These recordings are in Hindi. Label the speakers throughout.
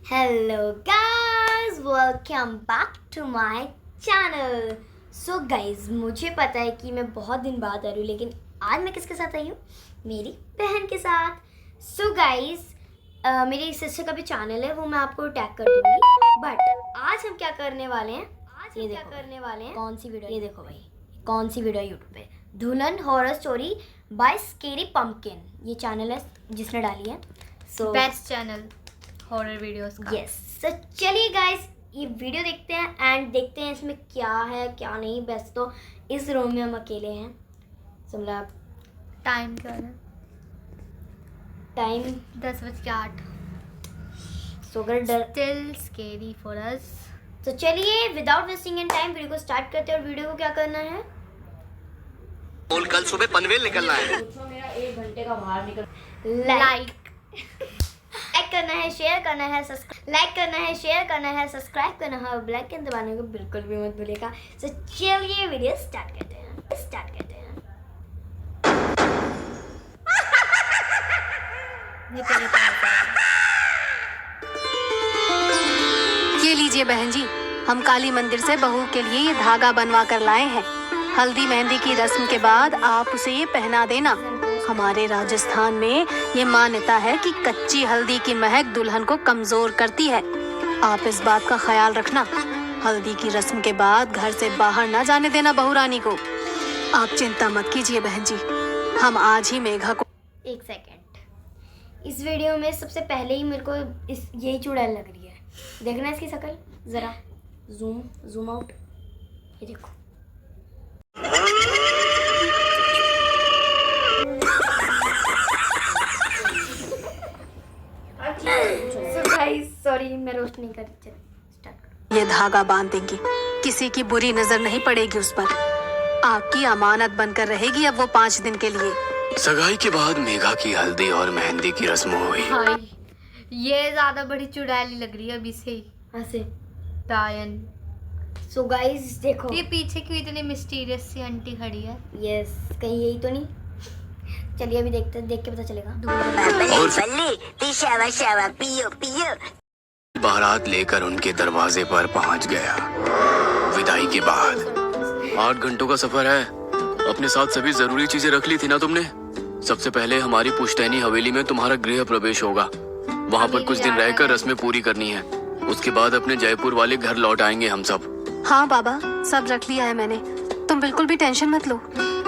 Speaker 1: Hello guys, welcome back to my channel. So guys, मुझे पता है कि मैं बहुत दिन बाद आ रही हूँ, लेकिन आज मैं किसके साथ आई हूँ? मेरी बहन के साथ। सो गाइस, मेरी सिस्टर का भी चैनल है, वो मैं आपको टैग कर दूँगी। बट आज हम क्या करने वाले हैं? कौन सी वीडियो? ये देखो भाई, कौन सी वीडियो यूट्यूब पे, दुल्हन horror story by scary pumpkin, ये चैनल है जिसने डाली है। So
Speaker 2: best channel horror videos का।
Speaker 1: यस। सो चलिए गाइस, ये वीडियो देखते हैं एंड देखते हैं इसमें क्या है क्या नहीं। बस तो इस रूम में हम अकेले हैं। सो मतलब
Speaker 2: टाइम क्या है?
Speaker 1: टाइम
Speaker 2: 10:08।
Speaker 1: सो अगर डर
Speaker 2: स्टिल स्केरी फॉर अस।
Speaker 1: तो चलिए without wasting an time video को स्टार्ट करते हैं। और वीडियो को क्या करना है?
Speaker 3: कल सुबह पनवेल निकलना है।
Speaker 1: मेरा 1 घंटे का बाहर निकल
Speaker 2: लाइक
Speaker 1: करना है, शेयर करना है, लाइक करना है, शेयर करना है, सब्सक्राइब करना है और बेल आइकन दबाने को बिल्कुल भी मत भूलिएगा। सो चलिए वीडियो स्टार्ट करते हैं।
Speaker 2: ये तेरे पास
Speaker 4: ये लीजिए बहन जी, हम काली मंदिर से बहू के लिए ये धागा बनवा कर लाए हैं। हल्दी मेहंदी की रस्म के बाद आप उसे ये पहना देना। हमारे राजस्थान में ये मान्यता है कि कच्ची हल्दी की महक दुल्हन को कमजोर करती है। आप इस बात का ख्याल रखना। हल्दी की रस्म के बाद घर से बाहर ना जाने देना बहू रानी को। आप चिंता मत कीजिए बहन जी, हम आज ही मेघा को।
Speaker 1: एक सेकेंड, इस वीडियो में सबसे पहले ही मेरे को यही चुड़ैल लग रही है। देखना इसकी शक्ल जरा, जूम आउट। ये देखो, सॉरी मैं रोस्ट नहीं कर रही। स्टार्ट।
Speaker 4: ये धागा बांध देंगी, किसी की बुरी नजर नहीं पड़ेगी उस पर। आपकी अमानत बनकर रहेगी अब वो 5 दिन के लिए।
Speaker 3: सगाई के बाद मेघा की हल्दी और मेहंदी की रस्म हुई।
Speaker 2: हाय, ये ज्यादा बड़ी चुड़ैली लग रही है अभी से ही।
Speaker 1: ऐसे।
Speaker 2: डायन।
Speaker 1: सो गाइस देखो,
Speaker 2: ये पीछे क्यों इतनी मिस्टीरियस सी आंटी खड़ी है?
Speaker 1: यस, कहीं यही तो नहीं? चलिए अभी देखते हैं, देख के पता चलेगा।
Speaker 3: और बारात लेकर उनके दरवाजे पर पहुंच गया। विदाई के बाद 8 घंटों का सफर है। अपने साथ सभी जरूरी चीजें रख ली थी ना तुमने? सबसे पहले हमारी पुश्तैनी हवेली में तुम्हारा गृह प्रवेश होगा। वहाँ पर कुछ दिन रहकर रस्में पूरी करनी है। उसके बाद अपने जयपुर वाले घर लौट आएंगे हम सब।
Speaker 4: हाँ बाबा, सब रख लिया है मैंने, तुम बिल्कुल भी टेंशन मत लो।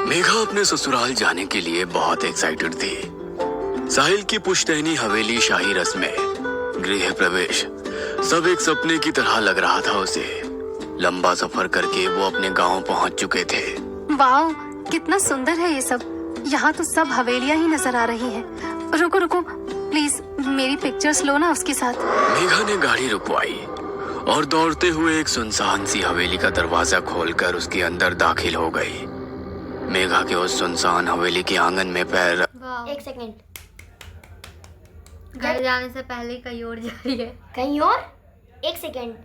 Speaker 3: मेघा अपने ससुराल जाने के लिए बहुत एक्साइटेड थी। साहिल की पुश्तैनी हवेली, शाही रस्में, गृह प्रवेश, सब एक सपने की तरह लग रहा था उसे। लंबा सफर करके वो अपने गांव पहुंच चुके थे।
Speaker 4: वाओ, कितना सुंदर है ये सब। यहाँ तो सब हवेलियाँ ही नजर आ रही हैं। रुको रुको प्लीज, मेरी पिक्चर्स लो ना उसके साथ।
Speaker 3: मेघा ने गाड़ी रुकवाई और दौड़ते हुए एक सुनसान सी हवेली का दरवाजा खोलकर उसके अंदर दाखिल हो गई। मेघा के उस सुनसान हवेली के आंगन में पैर।
Speaker 2: वाह,
Speaker 1: एक सेकेंड,
Speaker 2: घर जाने से पहले ही कहीं और जा रही है।
Speaker 1: कहीं और? एक सेकेंड,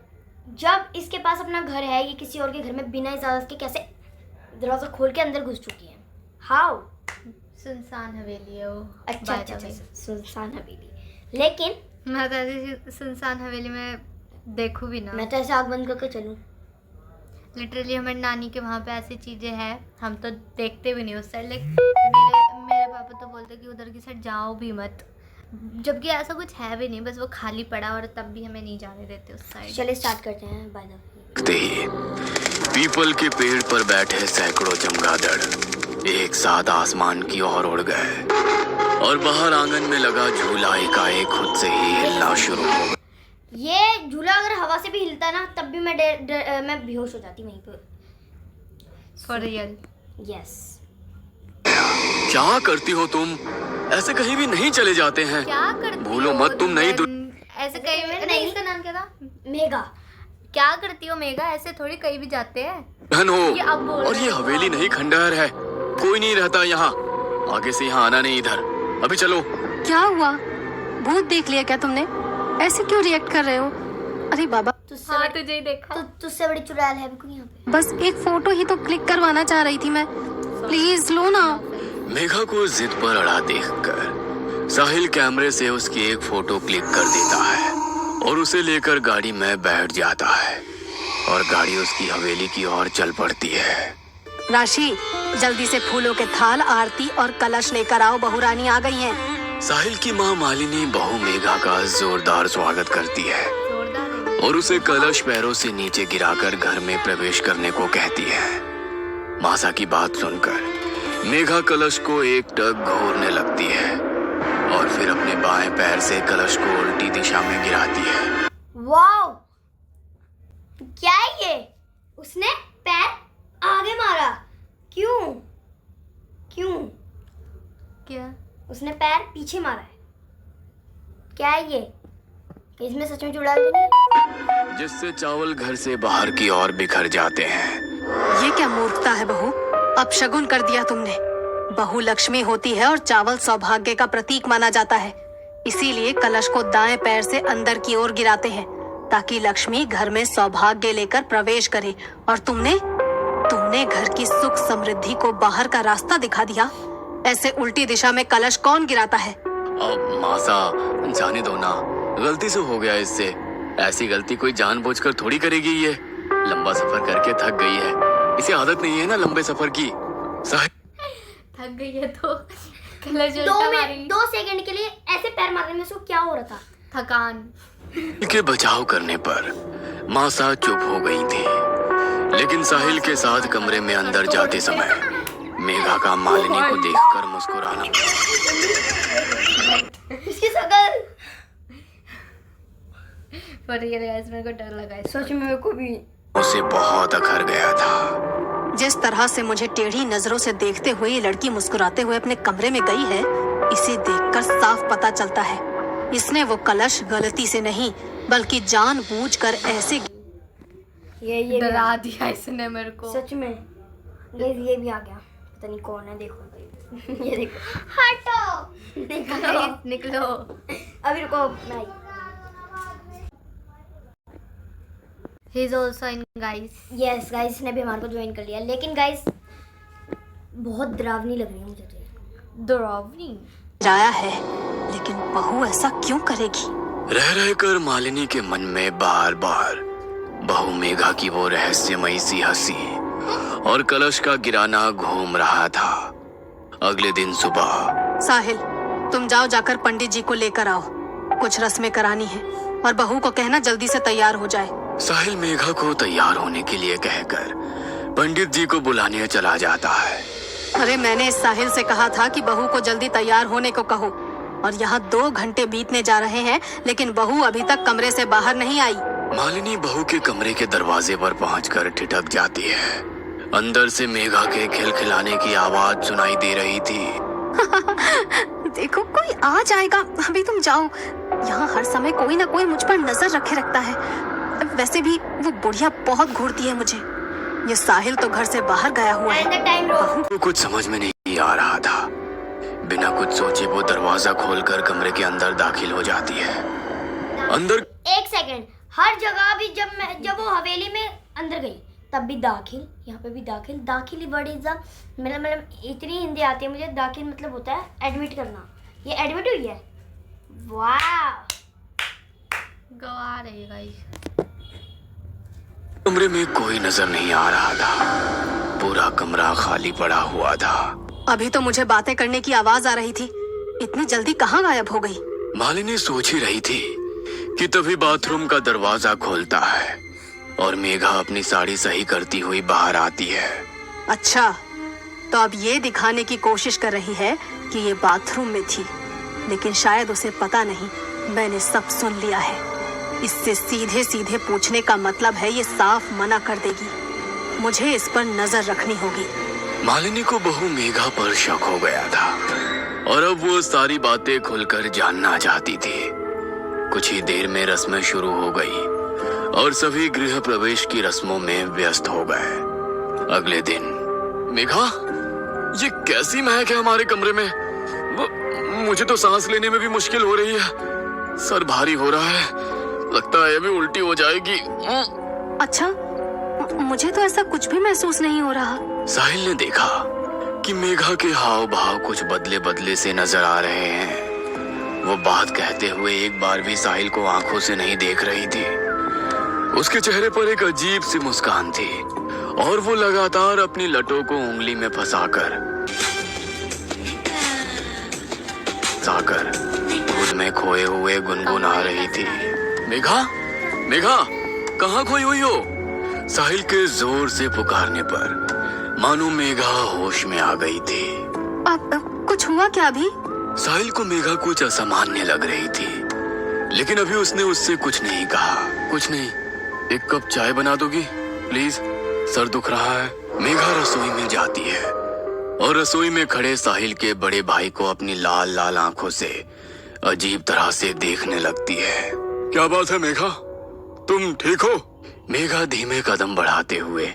Speaker 1: जब इसके पास अपना घर है, ये किसी और के घर में बिना इजाजत के कैसे दरवाजा खोल के अंदर घुस चुकी है? हाउ?
Speaker 2: सुनसान हवेली है वो।
Speaker 1: अच्छा, सुनसान हवेली। लेकिन
Speaker 2: मैं तो ऐसी सुनसान हवेली में देखूं भी ना।
Speaker 1: मैं तो ऐसे आग बंद करके चलूं।
Speaker 2: लिटरली हमारी नानी के वहाँ पे ऐसी चीजें हैं, हम तो देखते भी नहीं उस साइड। लाइक मेरे पापा तो बोलते कि उधर की साइड जाओ भी मत, जबकि ऐसा कुछ है भी नहीं, बस वो खाली पड़ा और तब भी हमें नहीं जाने देते उस साइड।
Speaker 1: चलिए स्टार्ट करते हैं। बाय द
Speaker 3: पीपल के पेड़ पर बैठे सैकड़ों चमगादड़ एक साथ आसमान की ओर उड़ गए और बाहर आंगन में लगा झूला एकाएक खुद से ही हिलना शुरू हो गया।
Speaker 1: ये झूला अगर हवा से भी हिलता ना, तब भी मैं मैं बेहोश हो जाती वहीं पर।
Speaker 2: For real.
Speaker 1: यस।
Speaker 3: क्या करती हो तुम? ऐसे कहीं भी नहीं चले जाते हैं।
Speaker 2: क्या करती
Speaker 3: भूलो
Speaker 2: हो
Speaker 3: मत, तुम नहीं
Speaker 2: ऐसे कहीं में नहीं। इसका नाम क्या था?
Speaker 1: मेघा।
Speaker 2: क्या करती हो मेघा? ऐसे थोड़ी कहीं भी जाते हैं।
Speaker 3: धन हो।
Speaker 2: ये अब बोल
Speaker 3: और
Speaker 2: रहे
Speaker 3: ये
Speaker 2: हो।
Speaker 3: हवेली नहीं, खंडहर है। कोई नहीं रहता यहाँ। आगे से यहाँ आना नहीं इधर। अभी चलो।
Speaker 4: क्या हुआ? भूत देख लिया क्या तुमने? ऐसे क्यों रिएक्ट कर रहे हो? अरे बाबा,
Speaker 2: हाँ, तुझे ही देखा।
Speaker 1: तुझसे बड़ी चुड़ैल है भी कोई यहाँ पे?
Speaker 4: बस एक फोटो ही तो क्लिक करवाना चाह रही थी मैं, प्लीज लो ना।
Speaker 3: मेघा को जिद पर अड़ा देखकर साहिल कैमरे से उसकी एक फोटो क्लिक कर देता है और उसे लेकर गाड़ी में बैठ जाता है और गाड़ी उसकी हवेली की ओर चल पड़ती है।
Speaker 4: राशि, जल्दी से फूलों के थाल, आरती और कलश लेकर आओ, बहू रानी आ गई हैं।
Speaker 3: साहिल की माँ मालिनी बहू मेघा का जोरदार स्वागत करती है और उसे कलश पैरों से नीचे गिराकर घर में प्रवेश करने को कहती है। मासा की बात सुनकर मेघा कलश को एक टक घोरने लगती है और फिर अपने बाएं पैर से कलश को उल्टी दिशा में गिराती है।
Speaker 1: वाओ, क्या है ये? उसने पैर आगे मारा। क्यों?
Speaker 2: क्या?
Speaker 1: उसने पैर पीछे मारा है। क्या है ये? इसमें सच में चुड़ैल तो नहीं?
Speaker 3: जिससे चावल घर से बाहर की ओर बिखर जाते हैं।
Speaker 4: ये क्या मूर्खता है बहू, अपशगुन कर दिया तुमने। बहू लक्ष्मी होती है और चावल सौभाग्य का प्रतीक माना जाता है। इसीलिए कलश को दाएं पैर से अंदर की ओर गिराते हैं ताकि लक्ष्मी घर में सौभाग्य लेकर प्रवेश करे। और तुमने घर की सुख समृद्धि को बाहर का रास्ता दिखा दिया। ऐसे उल्टी दिशा में कलश कौन गिराता है?
Speaker 3: अब मासा, जाने दो ना, गलती से हो गया इससे। ऐसी गलती कोई जानबूझकर थोड़ी करेगी। ये लंबा सफर करके थक गई है, इसे आदत नहीं है ना लंबे सफर की।
Speaker 2: थक गई है तो कलश उल्टा मारेंगे।
Speaker 1: 2 सेकंड के लिए ऐसे पैर मारने में उसको क्या हो रहा था?
Speaker 2: थकान।
Speaker 3: के बचाव करने पर मासा चुप हो गई थी, लेकिन साहिल के साथ कमरे में अंदर जाते समय मेघा का मालिनी को देखकर मुस्कुराना,
Speaker 1: इसकी शकल
Speaker 2: पर ये गाइस मेरे को डर लगा है।
Speaker 1: सच में मेरे को भी।
Speaker 3: उसे बहुत अखर गया था।
Speaker 4: जिस तरह से मुझे टेढ़ी नजरों से देखते हुए ये लड़की मुस्कुराते हुए अपने कमरे में गई है, इसे देखकर साफ पता चलता है इसने वो कलश गलती से नहीं बल्कि जानबूझकर ऐसे
Speaker 1: ये
Speaker 2: डरा दिया इसने मेरे को।
Speaker 1: सच में ये भी आ गया। पता नहीं कौन है, देखो ये देखो। हटो,
Speaker 2: Guys, निकलो।
Speaker 1: अभी रुको, मैं
Speaker 2: He is also in guys।
Speaker 1: Yes guys, ने भी हमारे को ज्वाइन कर लिया। लेकिन गाइस बहुत डरावनी लग रही है मुझे तो ये।
Speaker 2: डरावनी
Speaker 4: गिराया है, लेकिन बहू ऐसा क्यों करेगी?
Speaker 3: रह रहकर मालिनी के मन में बार बार बहू मेघा की वो रहस्यमयी सी हंसी और कलश का गिराना घूम रहा था। अगले दिन सुबह।
Speaker 4: साहिल, तुम जाओ, जाकर पंडित जी को लेकर आओ, कुछ रस्में करानी है और बहू को कहना जल्दी से तैयार हो जाए।
Speaker 3: साहिल मेघा को तैयार होने के लिए कहकर पंडित जी को बुलाने चला जाता है।
Speaker 4: अरे मैंने इस साहिल से कहा था कि बहू को जल्दी तैयार होने को कहो, और यहाँ 2 घंटे बीतने जा रहे हैं लेकिन बहू अभी तक कमरे से बाहर नहीं आई।
Speaker 3: मालिनी बहू के कमरे के दरवाजे पर पहुंचकर ठिठक जाती है। अंदर से मेघा के खिलखिलाने की आवाज सुनाई दे रही थी।
Speaker 4: देखो कोई आ जाएगा, अभी तुम जाओ। यहाँ हर समय कोई ना कोई मुझ पर नजर रखे रखता है। वैसे भी वो बुढ़िया बहुत घूरती है मुझे। ये साहिल तो घर से बाहर गया हुआ है।
Speaker 3: वो कुछ समझ में नहीं आ रहा था। बिना कुछ सोचे वो दरवाजा खोलकर कमरे के अंदर दाखिल हो जाती है। अंदर
Speaker 1: 1 सेकंड, हर जगह भी जब वो हवेली में अंदर गई तब भी दाखिल, यहाँ पे भी दाखिल। दाखिल ही वर्ड इज मतलब इतनी हिंदी आती है मुझे। दाखिल मतलब होता है एडमिट करना। ये एडमिट हुई है। वाह,
Speaker 2: गवा रही गाइस।
Speaker 3: कमरे में कोई नजर नहीं आ रहा था। पूरा कमरा खाली पड़ा हुआ था।
Speaker 4: अभी तो मुझे बातें करने की आवाज आ रही थी, इतनी जल्दी कहाँ गायब हो गई?
Speaker 3: मालिनी सोच ही रही थी कि तभी बाथरूम का दरवाजा खोलता है और मेघा अपनी साड़ी सही करती हुई बाहर आती है।
Speaker 4: अच्छा, तो अब ये दिखाने की कोशिश कर रही है कि ये बाथरूम में थी, लेकिन शायद उसे पता नहीं मैंने सब सुन लिया है। इससे सीधे सीधे पूछने का मतलब है ये साफ मना कर देगी। मुझे इस पर नजर रखनी होगी।
Speaker 3: मालिनी को बहू मेघा पर शक हो गया था और अब वो सारी बातें खुलकर जानना चाहती थी। कुछ ही देर में रस्में शुरू हो गई और सभी गृह प्रवेश की रस्मों में व्यस्त हो गए। अगले दिन। मेघा, ये कैसी महक है हमारे कमरे में? मुझे तो सांस लेने में भी मुश्किल हो रही है। सर भारी हो रहा है, लगता है अभी उल्टी हो जाएगी।
Speaker 4: अच्छा, मुझे तो ऐसा कुछ भी महसूस नहीं हो रहा।
Speaker 3: साहिल ने देखा कि मेघा के हाव भाव कुछ बदले बदले से नजर आ रहे हैं। वो बात कहते हुए एक बार भी साहिल को आंखों से नहीं देख रही थी। उसके चेहरे पर एक अजीब सी मुस्कान थी और वो लगातार अपनी लटों को उंगली में फंसाकर खुद में खोए हुए गुनगुना रही थी। मेघा, मेघा, कहाँ खोई हुई हो? साहिल के जोर से पुकारने पर मानो मेघा होश में आ गई थी।
Speaker 4: कुछ हुआ क्या अभी?
Speaker 3: साहिल को मेघा कुछ असामान्य लग रही थी, लेकिन अभी उसने उससे कुछ नहीं कहा। कुछ नहीं, एक कप चाय बना दोगी प्लीज, सर दुख रहा है। मेघा रसोई में जाती है और रसोई में खड़े साहिल के बड़े भाई को अपनी लाल लाल आंखों से अजीब तरह से देखने लगती है। क्या बात है मेघा, तुम ठीक हो? मेघा धीमे कदम बढ़ाते हुए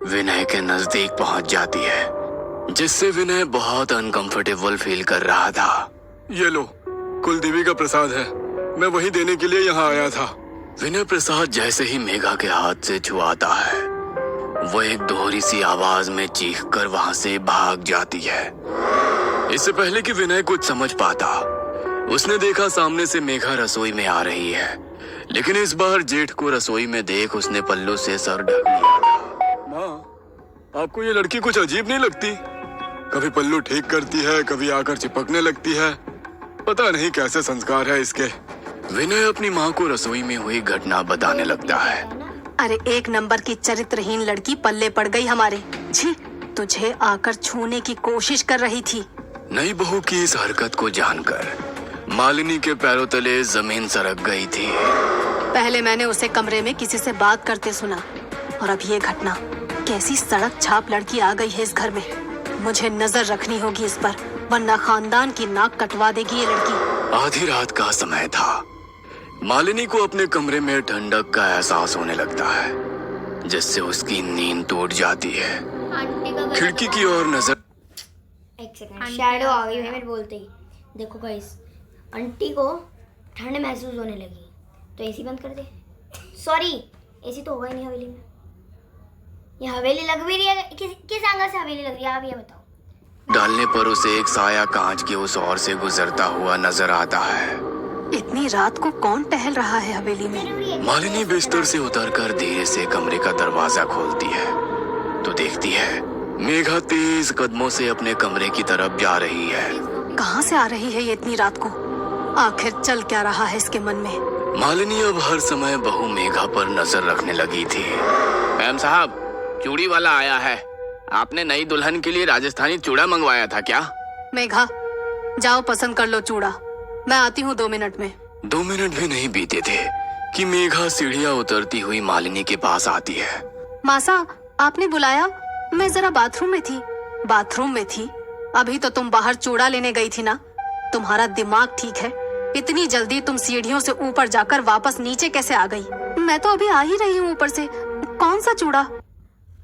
Speaker 3: विनय के नजदीक पहुंच जाती है, जिससे विनय बहुत अनकंफर्टेबल फील कर रहा था। ये लो, कुलदेवी का प्रसाद है, मैं वही देने के लिए यहाँ आया था। विनय प्रसाद जैसे ही मेघा के हाथ से छुआता है, वो एक दोहरी सी आवाज में चीख कर वहां से भाग जाती है। इससे पहले कि विनय कुछ समझ पाता, उसने देखा सामने से मेघा रसोई में आ रही है, लेकिन इस बार जेठ को रसोई में देख उसने पल्लू से सर ढक लिया था। माँ, आपको ये लड़की कुछ अजीब नहीं लगती? कभी पल्लू ठीक करती है, कभी आकर चिपकने लगती है, पता नहीं कैसे संस्कार है इसके। विनय अपनी माँ को रसोई में हुई घटना बताने लगता है।
Speaker 4: अरे एक नंबर की चरित्रहीन लड़की पल्ले पड़ गई हमारे। छी, तुझे आकर छूने की कोशिश कर रही थी।
Speaker 3: नई बहू की इस हरकत को जानकर मालिनी के पैरों तले जमीन सरक गई थी।
Speaker 4: पहले मैंने उसे कमरे में किसी से बात करते सुना, और अब ये घटना। कैसी सड़क छाप लड़की आ गई है इस घर में। मुझे नजर रखनी होगी इस पर, वरना खानदान की नाक कटवा देगी ये लड़की।
Speaker 3: आधी रात का समय था। मालिनी को अपने कमरे में ठंडक का एहसास होने लगता है, जिससे उसकी नींद टूट जाती है।
Speaker 2: आंटी का
Speaker 3: खिड़की की ओर नजर।
Speaker 1: एक सेकंड, शैडो आ गई है मेरे बोलते ही। देखो गाइस, आंटी को ठंड महसूस होने लगी, तो एसी बंद कर दे। सॉरी, एसी तो होगा ही नहीं हवेली में। ये हवेली लग भी रही है, किस एंगल से हवेली लग रही है आप ये बताओ।
Speaker 3: डालने पर उसे एक साया कांच के उस ओर से गुजरता हुआ नजर आता है।
Speaker 4: इतनी रात को कौन टहल रहा है हवेली में?
Speaker 3: मालिनी बिस्तर से उतरकर धीरे से कमरे का दरवाजा खोलती है, तो देखती है मेघा तेज कदमों से अपने कमरे की तरफ जा रही है।
Speaker 4: कहाँ से आ रही है ये इतनी रात को? आखिर चल क्या रहा है इसके मन में?
Speaker 3: मालिनी अब हर समय बहू मेघा पर नजर रखने लगी थी। मैम साहब, चूड़ी वाला आया है। आपने नई दुल्हन के लिए राजस्थानी चूड़ा मंगवाया था क्या?
Speaker 4: मेघा, जाओ पसंद कर लो चूड़ा, मैं आती हूँ 2 मिनट में।
Speaker 3: 2 मिनट भी नहीं बीते थे कि मेघा सीढ़ियाँ उतरती हुई मालिनी के पास आती है।
Speaker 4: मासा, आपने बुलाया? मैं जरा बाथरूम में थी। बाथरूम में थी? अभी तो तुम बाहर चूड़ा लेने गई थी ना? तुम्हारा दिमाग ठीक है? इतनी जल्दी तुम सीढ़ियों से ऊपर जाकर वापस नीचे कैसे आ गई? मैं तो अभी आ ही रही हूँ ऊपर से। कौन सा चूड़ा?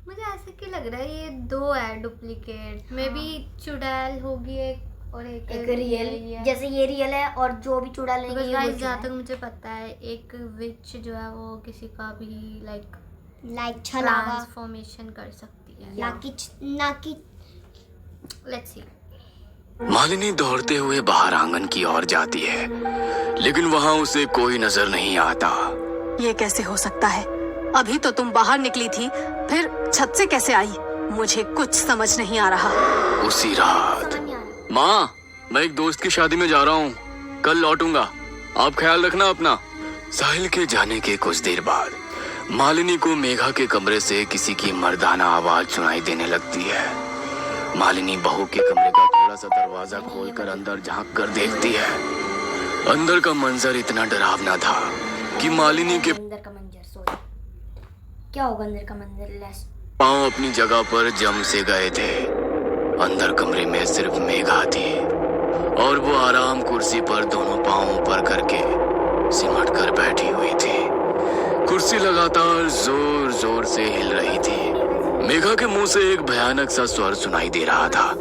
Speaker 2: मुझे ऐसे क्यों लग रहा है ये 2 है डुप्लीकेट। मे बी चुड़ैल होगी एक और एक
Speaker 1: रियल, जैसे ये रियल है और जो भी चूड़ा लेंगे ये
Speaker 2: गाइस जहाँ तक मुझे पता है एक विच जो है वो किसी का भी लाइक
Speaker 1: छलावा
Speaker 2: ट्रांसफॉर्मेशन कर सकती है।
Speaker 1: ना कि
Speaker 2: लेट्स सी।
Speaker 3: मालिनी दौड़ते हुए बाहर आंगन की ओर जाती है, लेकिन वहाँ उसे कोई नजर नहीं आता।
Speaker 4: ये कैसे हो सकता है? अभी तो तुम बाहर निकली थी, फिर छत से कैसे आई? मुझे कुछ समझ नहीं आ रहा।
Speaker 3: उसी रात। माँ, मैं एक दोस्त की शादी में जा रहा हूँ, कल लौटूंगा, आप ख्याल रखना अपना। साहिल के जाने के कुछ देर बाद मालिनी को मेघा के कमरे से किसी की मर्दाना आवाज सुनाई देने लगती है। मालिनी बहू के कमरे का थोड़ा सा दरवाजा खोलकर अंदर झांक कर देखती है। अंदर का मंजर इतना डरावना था कि मालिनी के
Speaker 1: अंदर का मंजर, सॉरी क्या होगा अंदर का मंजर?
Speaker 3: पांव अपनी जगह पर जम से गए थे। अंदर कमरे में सिर्फ मेघा थी और वो आराम कुर्सी पर दोनों पांव ऊपर करके सिमट कर बैठी हुई थी। कुर्सी लगातार जोर जोर से हिल रही थी। मेघा के मुंह से एक भयानक सा स्वर सुनाई दे रहा था,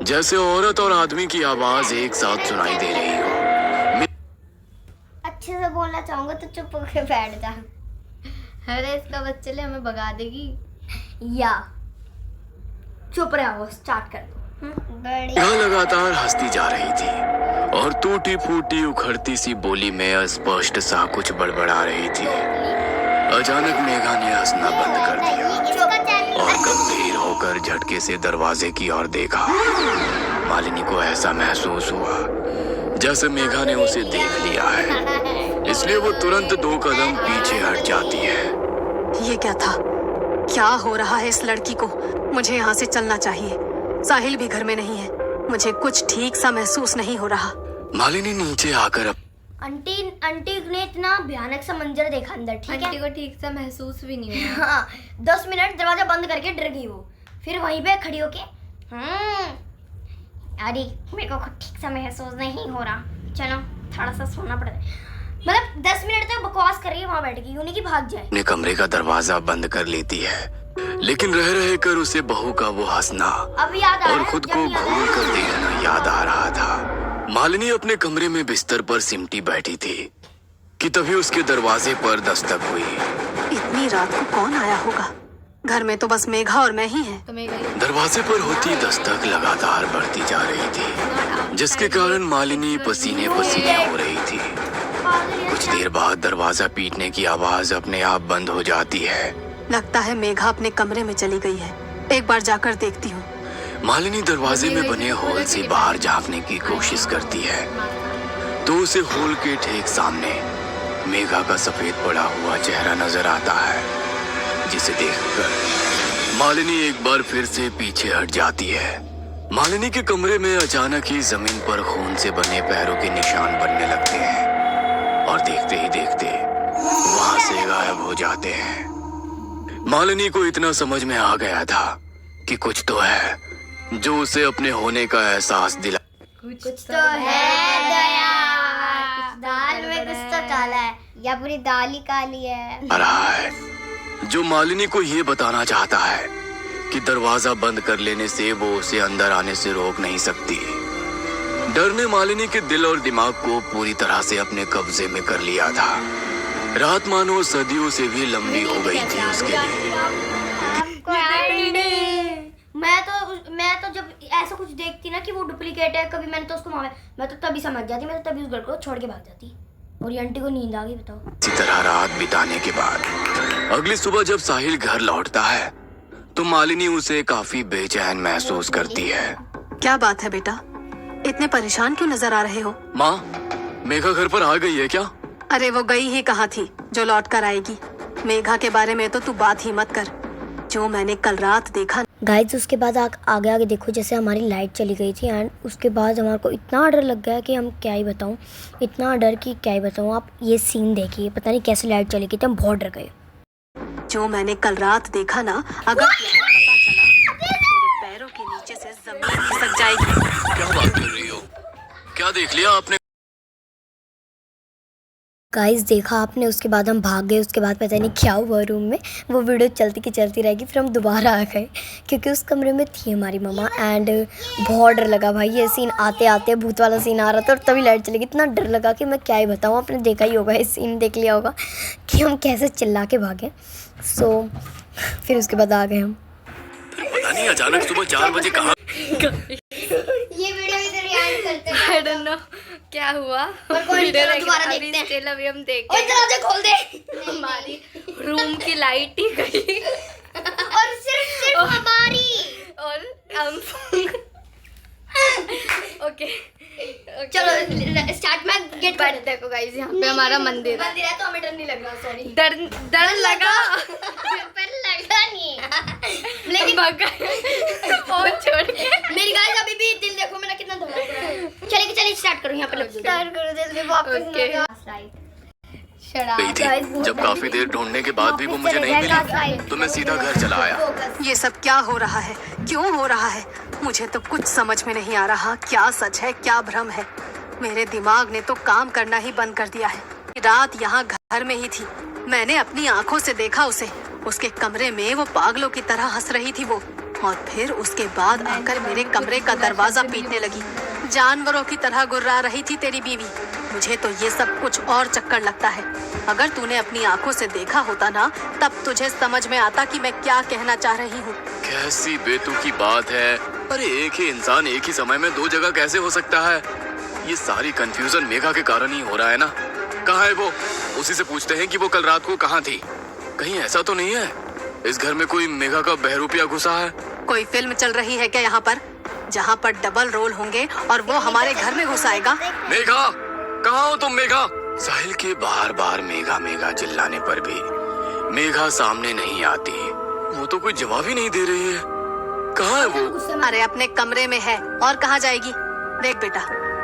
Speaker 3: जैसे औरत और आदमी की आवाज एक साथ सुनाई दे रही हो।
Speaker 1: अच्छे से बोलना चाहूंगा तो चुप होकर बैठ जा।
Speaker 2: अरे इसका बच्चे ले हमें भगा देगी।
Speaker 1: या चुप रहो, स्टार्ट कर दो।
Speaker 3: मेघा लगातार हंसती जा रही थी और टूटी फूटी उखड़ती सी बोली में अस्पष्ट सा कुछ बड़बड़ा रही थी। अचानक मेघा ने हंसना बंद कर दिया और गंभीर होकर झटके से दरवाजे की ओर देखा। मालिनी को ऐसा महसूस हुआ जैसे मेघा ने उसे देख लिया है, इसलिए वो तुरंत 2 कदम पीछे हट जाती है।
Speaker 4: ये क्या था? क्या हो रहा है इस लड़की को? मुझे यहाँ से चलना चाहिए। साहिल भी घर में नहीं है। मुझे कुछ ठीक सा महसूस नहीं हो रहा।
Speaker 3: मालिनी नीचे आकर
Speaker 1: आंटी ने इतना भयानक सा मंजर देखा अंदर, ठीक है?
Speaker 2: आंटी को ठीक से महसूस भी नहीं हुआ।
Speaker 1: हाँ, 10 मिनट दरवाजा बंद करके डर गई वो। फिर वहीं पे खड़ी होके अरे मेरे को खुद ठीक सा महसूस नहीं हो रहा, चलो थोड़ा सा सोना पड़ता है। मतलब 10 मिनट तक बकवास कर रही है वहाँ बैठ के, यूं नहीं कि भाग जाए।
Speaker 3: अपने कमरे का दरवाजा बंद कर लेती है, लेकिन रह रहे कर उसे बहू का वो हंसना
Speaker 1: अब याद आ रहा
Speaker 3: और
Speaker 1: है,
Speaker 3: खुद
Speaker 1: जब
Speaker 3: को
Speaker 1: याद आया।
Speaker 3: घूर कर देखना याद आ रहा था। मालिनी अपने कमरे में बिस्तर पर सिमटी बैठी थी कि तभी उसके दरवाजे पर दस्तक हुई।
Speaker 4: इतनी रात को कौन आया होगा? घर में तो बस मेघा और मैं ही हैं।
Speaker 2: तो मेघा
Speaker 3: दरवाजे पर होती दस्तक लगातार बढ़ती जा रही थी, जिसके कारण मालिनी पसीने पसीने हो रही थी। कुछ देर बाद दरवाजा पीटने की आवाज अपने आप बंद हो जाती है।
Speaker 4: लगता है मेघा अपने कमरे में चली गई है। एक बार जाकर देखती हूँ।
Speaker 3: मालिनी दरवाजे में बने होल से बाहर झांकने की कोशिश करती है तो उसे होल के ठीक सामने मेघा का सफेद पड़ा हुआ चेहरा नजर आता है, जिसे देखकर मालिनी एक बार फिर से पीछे हट जाती है। मालिनी के कमरे में अचानक ही जमीन पर खून से बने पैरों के निशान बनने लगते हैं और देखते ही देखते वहां से गायब हो जाते हैं। मालिनी को इतना समझ में आ गया था कि कुछ तो है जो उसे अपने होने का एहसास दिला।
Speaker 1: कुछ तो है दया, दाल में कुछ तो काला है या पूरी दाल ही काली है।
Speaker 3: रहा है जो मालिनी को ये बताना चाहता है कि दरवाजा बंद कर लेने से वो उसे अंदर आने से रोक नहीं सकती। डर ने मालिनी के दिल और दिमाग को पूरी तरह से अपने कब्जे में कर लिया था। रात मानो सदियों से भी लंबी हो गई थी उसके लिए।
Speaker 1: मैं तो जब ऐसा कुछ देखती ना कि वो डुप्लीकेट है, कभी मैंने तो उसको मैं तो तभी समझ जाती, मैं तो तभी उस घर को छोड़ के भाग जाती। और ये आंटी को नींद आ गई, बताओ।
Speaker 3: इसी तरह रात बिताने के बाद अगली सुबह जब साहिल घर लौटता है तो मालिनी उसे काफी बेचैन महसूस करती है।
Speaker 4: क्या बात है बेटा? इतने परेशान क्यों नजर आ रहे हो?
Speaker 3: माँ, मेघा घर पर आ गई है क्या?
Speaker 4: अरे वो गई ही कहाँ थी जो लौट कर आएगी। मेघा के बारे में तो तू बात ही मत कर। जो मैंने कल रात देखा
Speaker 1: गाइस, उसके बाद आगे आगे देखो, जैसे हमारी लाइट चली गई थी एंड उसके बाद हमारे को इतना डर लग गया कि हम क्या ही बताऊं, इतना डर कि क्या ही बताऊं। आप ये सीन देखिए, पता नहीं कैसे लाइट चली गई थी, हम बहुत डर गए।
Speaker 4: जो मैंने कल रात देखा ना, अगर तुझे पता चला तेरे पैरों के नीचे से जमीन खिसक जाएगी।
Speaker 3: क्या बात कर रही हो? क्या देख लिया आपने?
Speaker 1: गाइस, देखा आपने, उसके बाद हम भाग गए। उसके बाद पता नहीं क्या हुआ रूम में, वो वीडियो चलती की चलती रहेगी। फिर हम दोबारा आ गए क्योंकि उस कमरे में थी हमारी मम्मा एंड बहुत डर लगा भाई। ये सीन आते आते भूत वाला सीन आ रहा था और तभी लाइट चली गई। इतना डर लगा कि मैं क्या ही बताऊँ। आपने देखा ही होगा, इस सीन देख लिया होगा कि हम कैसे चिल्ला के भागे। फिर उसके बाद आ गए हम।
Speaker 3: पता नहीं अचानक सुबह 4 बजे कहाँ
Speaker 1: ये वीडियो इधर एंड करते हैं।
Speaker 2: I don't know क्या हुआ।
Speaker 1: और कोई नहीं, चलो दोबारा देखते हैं।
Speaker 2: स्टिल अभी हम
Speaker 1: ओए
Speaker 2: देखें।
Speaker 1: दरवाजा खोल दे।
Speaker 2: हमारी रूम की लाइट ही गई
Speaker 1: और सिर्फ हमारी।
Speaker 2: और हम ओके
Speaker 1: चलो स्टार्ट में गेट पर।
Speaker 2: बट देखो गाइस, यहाँ पे हमारा मंदिर है।
Speaker 1: मंदिर है तो हमें डर नहीं लग रहा, सॉरी।
Speaker 2: डर लगा
Speaker 1: पर लगा नहीं।
Speaker 2: लेकिन भगा फोन छोड़ के।
Speaker 1: मेरी गाइस अभी भी दिल देखो मेरा कितना धड़क रहा है। चलिए स्टार्ट करो, यहाँ पे लग स्टार्ट करो जल्दी वापस।
Speaker 3: गई थी। जब काफी देर ढूंढने के बाद भी वो मुझे नहीं मिली तो मैं सीधा घर चला आया।
Speaker 4: ये सब क्या हो रहा है? क्यों हो रहा है? मुझे तो कुछ समझ में नहीं आ रहा। क्या सच है, क्या भ्रम है? मेरे दिमाग ने तो काम करना ही बंद कर दिया है। रात यहाँ घर में ही थी। मैंने अपनी आंखों से देखा उसे। उसके कमरे में वो पागलों की तरह हंस रही थी वो, और फिर उसके बाद आकर मेरे कमरे का दरवाजा पीटने लगी। जानवरों की तरह गुर्रा रही थी तेरी बीवी। मुझे तो ये सब कुछ और चक्कर लगता है। अगर तूने अपनी आंखों से देखा होता ना, तब तुझे समझ में आता कि मैं क्या कहना चाह रही हूँ।
Speaker 3: कैसी बेतुकी बात है। अरे एक ही इंसान एक ही समय में दो जगह कैसे हो सकता है? ये सारी कंफ्यूजन मेघा के कारण ही हो रहा है ना। कहाँ है वो? उसी से पूछते हैं कि वो कल रात को कहाँ थी। कहीं ऐसा तो नहीं है इस घर में कोई मेघा का बहरूपिया घुसा है?
Speaker 4: कोई फिल्म चल रही है क्या यहाँ पर, जहाँ पर डबल रोल होंगे और वो हमारे घर में घुस आएगा?
Speaker 3: मेघा, कहाँ हो तुम मेघा? साहिल के बार बार मेघा मेघा चिल्लाने पर भी मेघा सामने नहीं आती। वो तो कोई जवाब ही नहीं दे रही है। कहाँ है वो?
Speaker 4: अरे अपने कमरे में है, और कहाँ जाएगी? देख बेटा,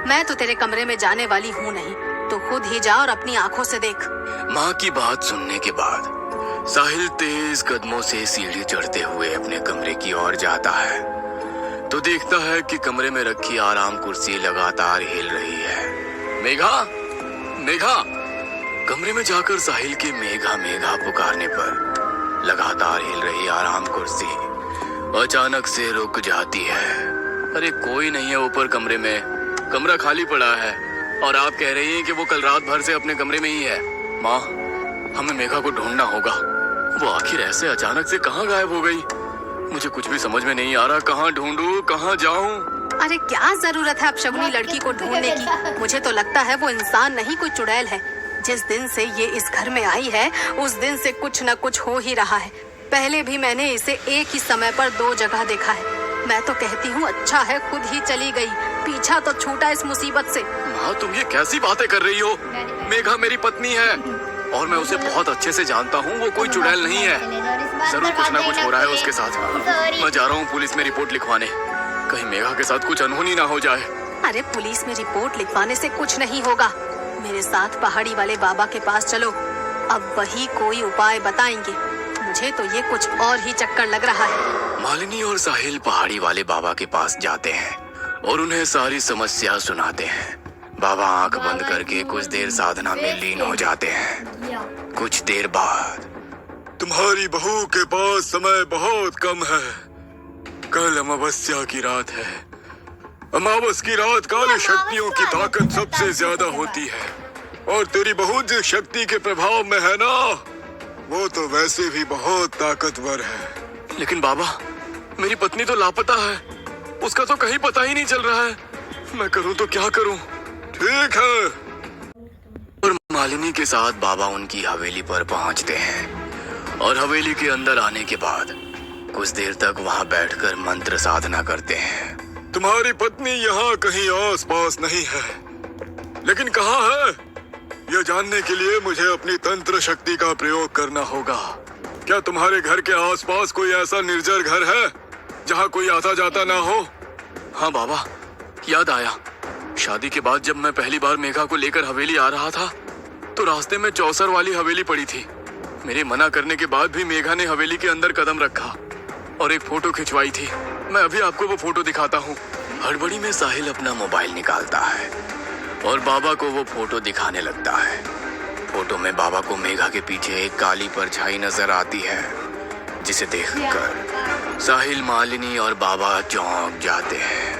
Speaker 4: मैं तो तेरे कमरे में जाने वाली हूँ नहीं, तो खुद ही जा और अपनी आंखों से देख।
Speaker 3: माँ की बात सुनने के बाद साहिल तेज कदमों से सीढ़ी चढ़ते हुए अपने कमरे की ओर जाता है तो देखता है कि कमरे में रखी आराम कुर्सी लगातार हिल रही है। मेघा, मेघा! कमरे में जाकर साहिल के मेघा मेघा पुकारने पर लगातार हिल रही आराम कुर्सी अचानक से रुक जाती है। अरे कोई नहीं है ऊपर कमरे में, कमरा खाली पड़ा है और आप कह रही हैं कि वो कल रात भर से अपने कमरे में ही है। माँ, हमें मेघा को ढूंढना होगा। वो आखिर ऐसे अचानक से कहाँ गायब हो गई? मुझे कुछ भी समझ में नहीं आ रहा। कहाँ ढूंढूं, कहाँ जाऊं?
Speaker 4: अरे क्या जरूरत है अब शगुनी लड़की को ढूंढने की? मुझे तो लगता है वो इंसान नहीं, कोई चुड़ैल है। जिस दिन से ये इस घर में आई है उस दिन से कुछ न कुछ हो ही रहा है। पहले भी मैंने इसे एक ही समय पर दो जगह देखा है। मैं तो कहती हूँ अच्छा है खुद ही चली गई, पीछा तो छूटा इस मुसीबत से।
Speaker 3: माँ, तुम ये कैसी बातें कर रही हो? मेघा मेरी पत्नी है और मैं उसे बहुत अच्छे से जानता हूँ। वो कोई चुड़ैल नहीं है। जरूर कुछ ना कुछ हो रहा है उसके साथ। मैं जा रहा हूँ पुलिस में रिपोर्ट लिखवाने, कहीं मेघा के साथ कुछ अनहोनी ना हो जाए।
Speaker 4: अरे पुलिस में रिपोर्ट लिखवाने से कुछ नहीं होगा। मेरे साथ पहाड़ी वाले बाबा के पास चलो, अब वही कोई उपाय बताएंगे। मुझे तो ये कुछ और ही चक्कर लग रहा है।
Speaker 3: मालिनी और साहिल पहाड़ी वाले बाबा के पास जाते हैं और उन्हें सारी समस्या सुनाते हैं। बाबा आंख बंद करके कुछ देर साधना में लीन हो जाते हैं। कुछ देर बाद, तुम्हारी बहू के पास समय बहुत कम है। कल अमावस्या की रात है। अमावस की रात काली शक्तियों की ताकत सबसे ज्यादा होती है और तेरी बहू जिस शक्ति के प्रभाव में है ना, वो तो वैसे भी बहुत ताकतवर है। लेकिन बाबा, मेरी पत्नी तो लापता है। उसका तो कहीं पता ही नहीं चल रहा है। मैं करूं तो क्या करूं? ठीक है। और मालिनी के साथ बाबा उनकी हवेली पर पहुंचते हैं और हवेली के अंदर आने के बाद कुछ देर तक वहां बैठकर मंत्र साधना करते हैं। तुम्हारी पत्नी यहाँ कहीं आस पास नहीं है, लेकिन कहाँ है यह जानने के लिए मुझे अपनी तंत्र शक्ति का प्रयोग करना होगा। क्या तुम्हारे घर के आसपास कोई ऐसा निर्जर घर है जहाँ कोई आता जाता ना हो? हाँ बाबा, याद आया। शादी के बाद जब मैं पहली बार मेघा को लेकर हवेली आ रहा था तो रास्ते में चौसर वाली हवेली पड़ी थी। मेरे मना करने के बाद भी मेघा ने हवेली के अंदर कदम रखा और एक फोटो खिंचवाई थी। मैं अभी आपको वो फोटो दिखाता हूँ। हड़बड़ी में साहिल अपना मोबाइल निकालता है और बाबा को वो फोटो दिखाने लगता है। फोटो में बाबा को मेघा के पीछे एक काली परछाई नजर आती है, जिसे देखकर साहिल, मालिनी और बाबा चौंक जाते हैं।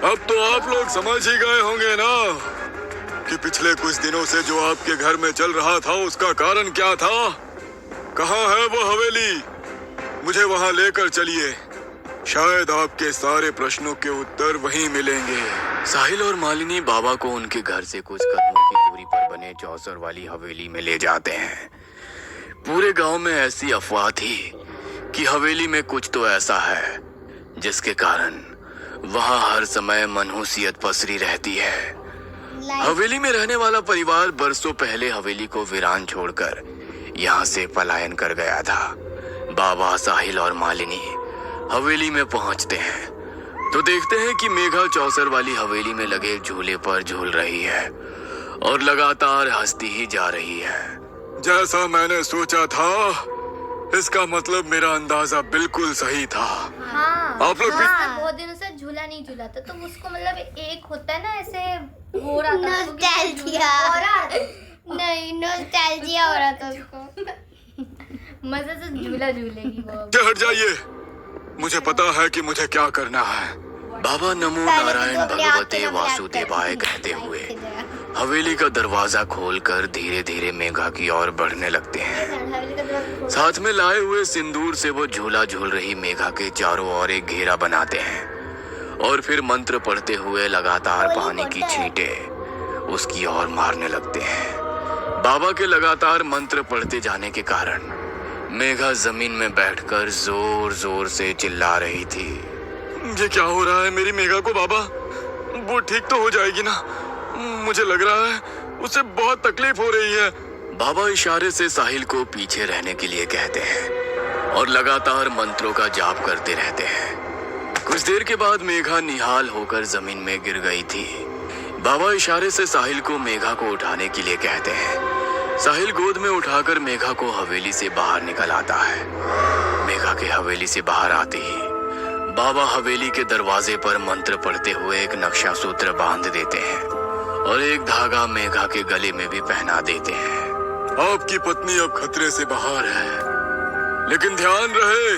Speaker 3: अब तो आप लोग समझ ही गए होंगे ना कि पिछले कुछ दिनों से जो आपके घर में चल रहा था उसका कारण क्या था। कहाँ है वो हवेली? मुझे वहाँ लेकर चलिए। शायद आपके सारे प्रश्नों के उत्तर वहीं मिलेंगे। साहिल और मालिनी बाबा को उनके घर से कुछ कदमों की दूरी पर बने चौसर वाली हवेली में ले जाते हैं। पूरे गांव में ऐसी अफवाह थी कि हवेली में कुछ तो ऐसा है जिसके कारण वहां हर समय मनहूसियत पसरी रहती है। हवेली में रहने वाला परिवार बरसों पहले हवेली को वीरान छोड़कर यहाँ से पलायन कर गया था। बाबा, साहिल और मालिनी हवेली में पहुंचते हैं तो देखते हैं कि मेघा चौसर वाली हवेली में लगे झूले पर झूल रही है और लगातार हंसती ही जा रही है। जैसा मैंने सोचा था, इसका मतलब मेरा अंदाजा बिल्कुल सही था।
Speaker 2: हाँ,
Speaker 3: आप लोग
Speaker 2: हाँ, बहुत दिनों से झूला नहीं झूला था तो उसको मतलब एक होता है ना, ऐसे हो रहा था उसको कि
Speaker 1: नॉस्टैल्जिया
Speaker 2: हो रहा था।
Speaker 1: नहीं, नॉस्टैल्जिया हो रहा था उसको।
Speaker 2: मजे से झूला झूलेगी वो।
Speaker 3: हट जाइए, मुझे पता है कि मुझे क्या करना है। बाबा नमो नारायण भगवते वासुदेवाय कहते हुए हवेली का दरवाजा खोलकर धीरे धीरे मेघा की ओर बढ़ने लगते हैं। साथ में लाए हुए सिंदूर से वो झूला झूल रही मेघा के चारों ओर एक घेरा बनाते हैं और फिर मंत्र पढ़ते हुए लगातार पानी की छींटें उसकी ओर मारने लगते हैं। बाबा के लगातार मंत्र पढ़ते जाने के कारण मेघा जमीन में बैठकर जोर जोर से चिल्ला रही थी। ये क्या हो रहा है मेरी मेघा को बाबा? वो ठीक तो हो जाएगी ना? मुझे लग रहा है उसे बहुत तकलीफ हो रही है। बाबा इशारे से साहिल को पीछे रहने के लिए कहते हैं और लगातार मंत्रों का जाप करते रहते हैं। कुछ देर के बाद मेघा निहाल होकर जमीन में गिर गई थी। बाबा इशारे से साहिल को मेघा को उठाने के लिए कहते हैं। साहिल गोद में उठाकर मेघा को हवेली से बाहर निकल आता है। मेघा के हवेली से बाहर आते ही बाबा हवेली के दरवाजे पर मंत्र पढ़ते हुए एक नक्शा सूत्र बांध देते हैं और एक धागा मेघा के गले में भी पहना देते हैं। आपकी पत्नी अब खतरे से बाहर है, लेकिन ध्यान रहे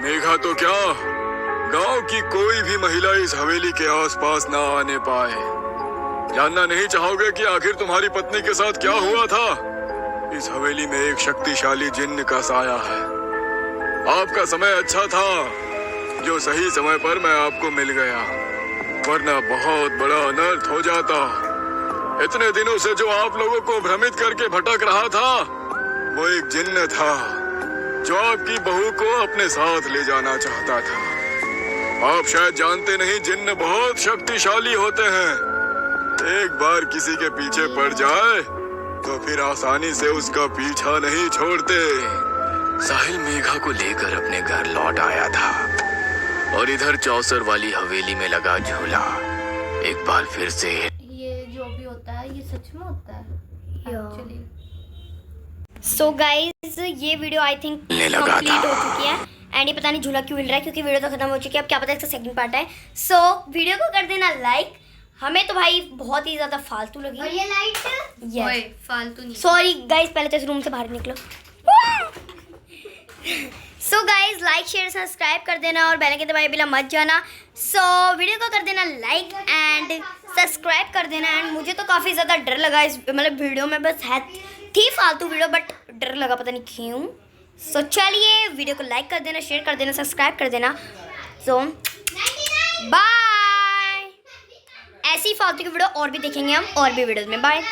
Speaker 3: मेघा तो क्या, गांव की कोई भी महिला इस हवेली के आसपास ना आने पाए। जानना नहीं चाहोगे कि आखिर तुम्हारी पत्नी के साथ क्या हुआ था? इस हवेली में एक शक्तिशाली जिन्न का साया है। आपका समय अच्छा था जो सही समय पर मैं आपको मिल गया, वरना बहुत बड़ा अनर्थ हो जाता। इतने दिनों से जो आप लोगों को भ्रमित करके भटक रहा था वो एक जिन्न था जो आपकी बहू को अपने साथ ले जाना चाहता था। आप शायद जानते नहीं, जिन्न बहुत शक्तिशाली होते हैं। एक बार किसी के पीछे पड़ जाए तो फिर आसानी से उसका पीछा नहीं छोड़ते। साहिल मेघा को लेकर अपने घर लौट आया था और इधर चौसर वाली हवेली में लगा झूला एक बार फिर से।
Speaker 2: ये जो भी होता है ये सच में होता है एक्चुअली।
Speaker 1: सो गाइज ये वीडियो आई थिंक कंप्लीट हो चुकी है एंड ये पता नहीं झूला क्यों हिल रहा है क्योंकि वीडियो तो खत्म हो चुकी है। अब क्या पता इसका सेकंड पार्ट है। सो वीडियो को कर देना लाइक। हमें तो भाई बहुत ही ज्यादा फालतू लगी।
Speaker 2: और ये लाइट
Speaker 1: ओए
Speaker 2: फालतू नहीं।
Speaker 1: सॉरी गाइज, पहले तो इस रूम से बाहर निकलो। So guys like share subscribe कर देना और बेल के दबाए बिना मत जाना। सो वीडियो को कर देना लाइक एंड सब्सक्राइब कर देना। एंड मुझे तो काफ़ी ज़्यादा डर लगा इस मतलब वीडियो में, बस है थी फालतू वीडियो बट डर लगा पता नहीं क्यों। सो चलिए वीडियो को लाइक कर देना, शेयर कर देना, सब्सक्राइब कर देना। सो बाय। ऐसी फालतू की वीडियो और भी देखेंगे हम और भी वीडियोज़ में। बाय।